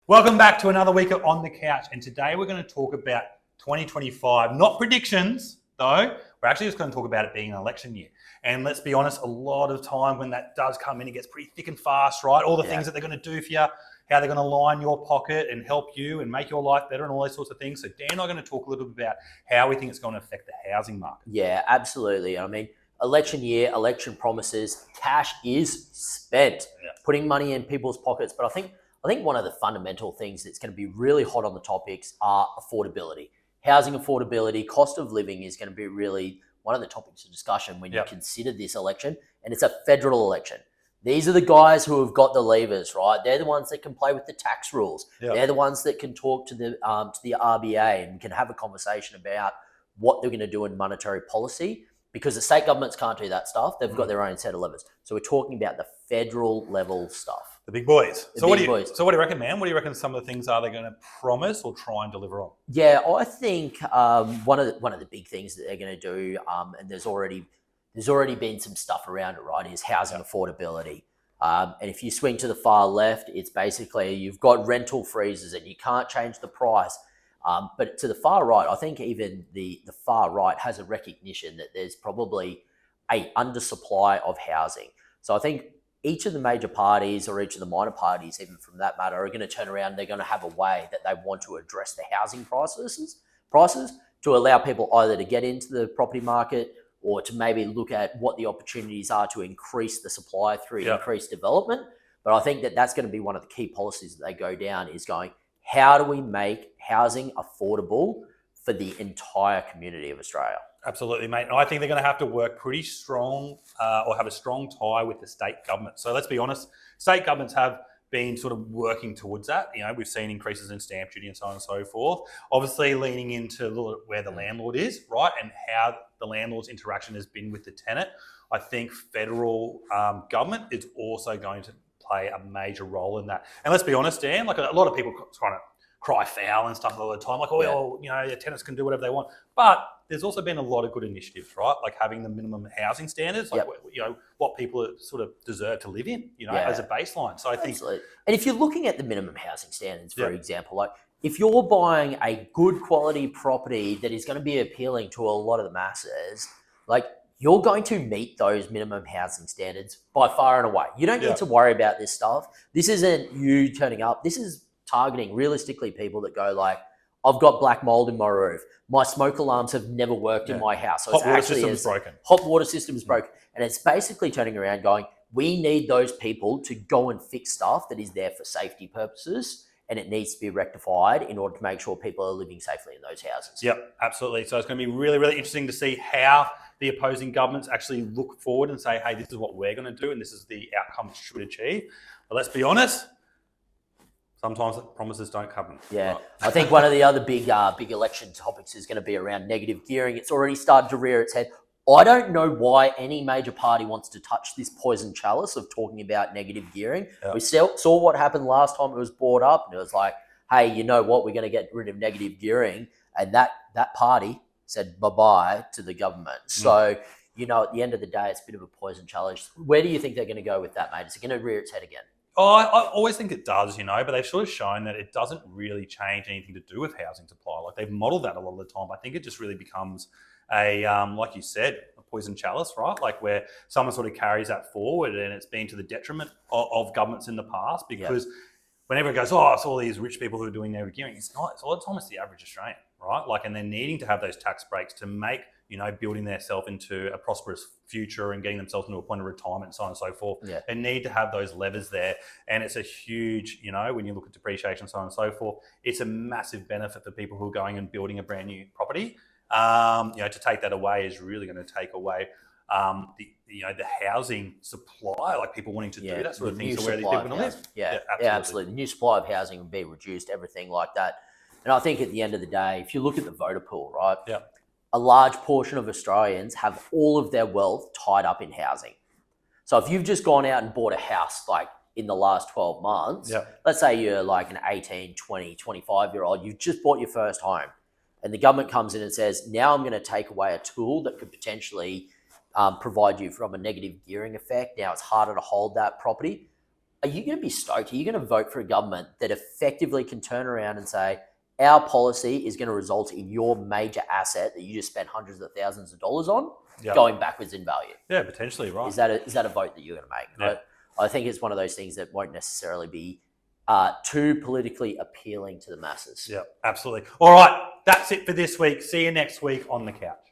Welcome back to another week of On the Couch, and today we're going to talk about 2025. Not predictions, though. We're actually just going to talk about it being an election year. And let's be honest, a lot of time when that does come in, it gets pretty thick and fast, right? All the things that they're going to do for you, how they're going to line your pocket and help you and make your life better and all those sorts of things. So Dan and I are going to talk a little bit about how we think it's going to affect the housing market. Yeah, absolutely. I mean, election year, election promises, cash is spent, putting money in people's pockets. But I think one of the fundamental things that's going to be really hot on the topics are affordability. Housing affordability, cost of living is going to be really one of the topics of discussion when you consider this election. And it's a federal election. These are the guys who have got the levers, right? They're the ones that can play with the tax rules. They're the ones that can talk to the RBA and can have a conversation about what they're going to do in monetary policy, because the state governments can't do that stuff. They've got their own set of levers. So we're talking about the federal level stuff. The big boys. So what do you reckon, man? What do you reckon some of the things are they going to promise or try and deliver on? Yeah, I think one of the big things that they're going to do, and there's already been some stuff around it, right, is housing affordability. And if you swing to the far left, it's basically you've got rental freezes and you can't change the price. But to the far right, I think even the far right has a recognition that there's probably a undersupply of housing. So I think each of the major parties or each of the minor parties, even from that matter, are going to turn around and they're going to have a way that they want to address the housing prices to allow people either to get into the property market or to maybe look at what the opportunities are to increase the supply through increased development. But I think that that's going to be one of the key policies that they go down, is going, how do we make housing affordable for the entire community of Australia? Absolutely, mate. And I think they're going to have to work pretty strong or have a strong tie with the state government. So let's be honest, state governments have been sort of working towards that. You know, we've seen increases in stamp duty and so on and so forth. Obviously leaning into where the landlord is, right, and how the landlord's interaction has been with the tenant. I think federal government is also going to play a major role in that. And let's be honest, Dan, like a lot of people trying to cry foul and stuff all the time, like, well, you know, the tenants can do whatever they want. But there's also been a lot of good initiatives, right? Like having the minimum housing standards, like, you know, what people sort of deserve to live in, you know, as a baseline. So I think... And if you're looking at the minimum housing standards, for example, like if you're buying a good quality property that is going to be appealing to a lot of the masses, like you're going to meet those minimum housing standards by far and away. You don't need to worry about this stuff. This isn't you turning up. This is targeting realistically people that go like, I've got black mold in my roof. My smoke alarms have never worked in my house. So hot water system's broken. Hot water system's broken. And it's basically turning around going, we need those people to go and fix stuff that is there for safety purposes, and it needs to be rectified in order to make sure people are living safely in those houses. Yep, absolutely. So it's going to be really, really interesting to see how the opposing governments actually look forward and say, hey, this is what we're going to do and this is the outcome it should achieve. But let's be honest, sometimes promises don't come. Yeah, I think one of the other big election topics is going to be around negative gearing. It's already started to rear its head. I don't know why any major party wants to touch this poison chalice of talking about negative gearing. We saw what happened last time it was brought up, and it was like, hey, you know what, we're going to get rid of negative gearing. And that party said bye-bye to the government. So, you know, at the end of the day, it's a bit of a poison chalice. Where do you think they're going to go with that, mate? Is it going to rear its head again? Oh, I always think it does, you know, but they've sort of shown that it doesn't really change anything to do with housing supply. Like they've modeled that a lot of the time. I think it just really becomes a, like you said, a poison chalice, right? Like where someone sort of carries that forward, and it's been to the detriment of governments in the past, because whenever it goes, oh, it's all these rich people who are doing negative gearing, it's not. It's all the time it's the average Australian, right? Like, and they're needing to have those tax breaks to make, you know, building themselves into a prosperous future and getting themselves into a point of retirement and so on and so forth. They need to have those levers there. And it's a huge, you know, when you look at depreciation and so on and so forth, it's a massive benefit for people who are going and building a brand new property. You know, to take that away is really going to take away the housing supply, like people wanting to do that sort of thing. So where these people live. Yeah, absolutely. The new supply of housing will be reduced, everything like that. And I think at the end of the day, if you look at the voter pool, right? A large portion of Australians have all of their wealth tied up in housing. So if you've just gone out and bought a house like in the last 12 months, let's say you're like an 18, 20, 25-year-old, you've just bought your first home, and the government comes in and says, now I'm going to take away a tool that could potentially provide you from a negative gearing effect. Now it's harder to hold that property. are you going to be stoked? Are you going to vote for a government that effectively can turn around and say, our policy is going to result in your major asset that you just spent hundreds of thousands of dollars on going backwards in value? Yeah, potentially, right. Is that a vote that you're going to make? Yeah. I think it's one of those things that won't necessarily be too politically appealing to the masses. Yeah, absolutely. All right, that's it for this week. See you next week on the couch.